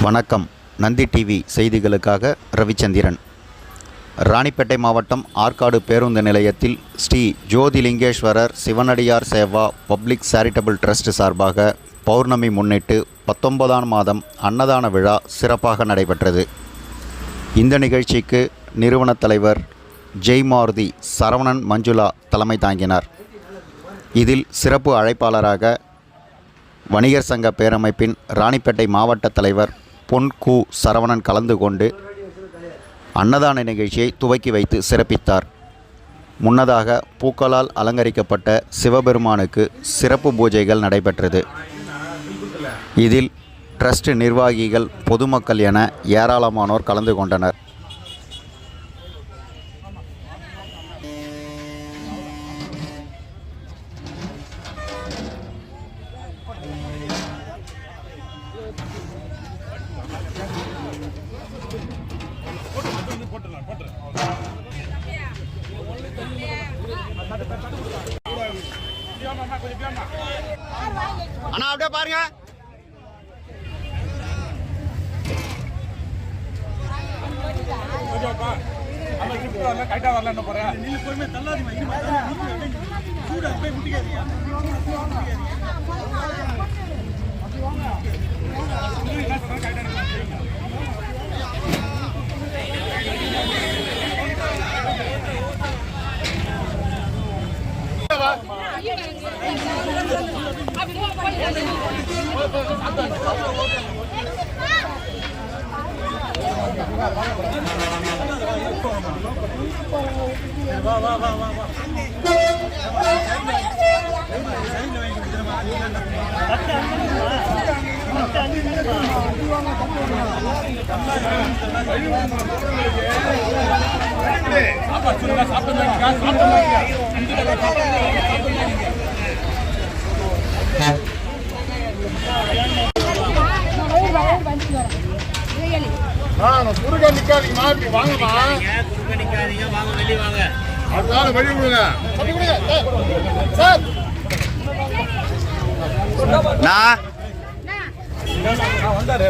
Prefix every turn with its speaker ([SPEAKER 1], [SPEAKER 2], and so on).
[SPEAKER 1] வணக்கம். நந்தி டிவி செய்திகளுக்காக ரவிச்சந்திரன். ராணிப்பேட்டை மாவட்டம் ஆற்காடு பேருந்து நிலையத்தில் ஸ்ரீ ஜோதிலிங்கேஸ்வரர் சிவனடியார் சேவா பப்ளிக் சேரிட்டபிள் ட்ரஸ்ட் சார்பாக பௌர்ணமி முன்னிட்டு 19ஆம் மாதம் அன்னதான விழா சிறப்பாக நடைபெற்றது. இந்த நிகழ்ச்சிக்கு நிறுவன தலைவர் ஜெய்மாருதி சரவணன் மஞ்சுளா தலைமை தாங்கினார். இதில் சிறப்பு அழைப்பாளராக வணிகர் சங்க பேரமைப்பின் ராணிப்பேட்டை மாவட்ட தலைவர் பொன் கு சரவணன் கலந்து கொண்டு அன்னதான நிகழ்ச்சியை துவக்கி வைத்து சிறப்பித்தார். முன்னதாக பூக்களால் அலங்கரிக்கப்பட்ட சிவபெருமானுக்கு சிறப்பு பூஜைகள் நடைபெற்றது. இதில் ட்ரஸ்ட் நிர்வாகிகள், பொதுமக்கள் என ஏராளமானோர் கலந்து கொண்டனர்.
[SPEAKER 2] அண்ணா அப்படியே பாருங்க. குறுக்க நிக்காதீங்க, மாட்டி வாங்கம்மா. வாங்க வெளியே வாங்க. அதனால வெளியே விடுங்க. சார் வந்தாரு.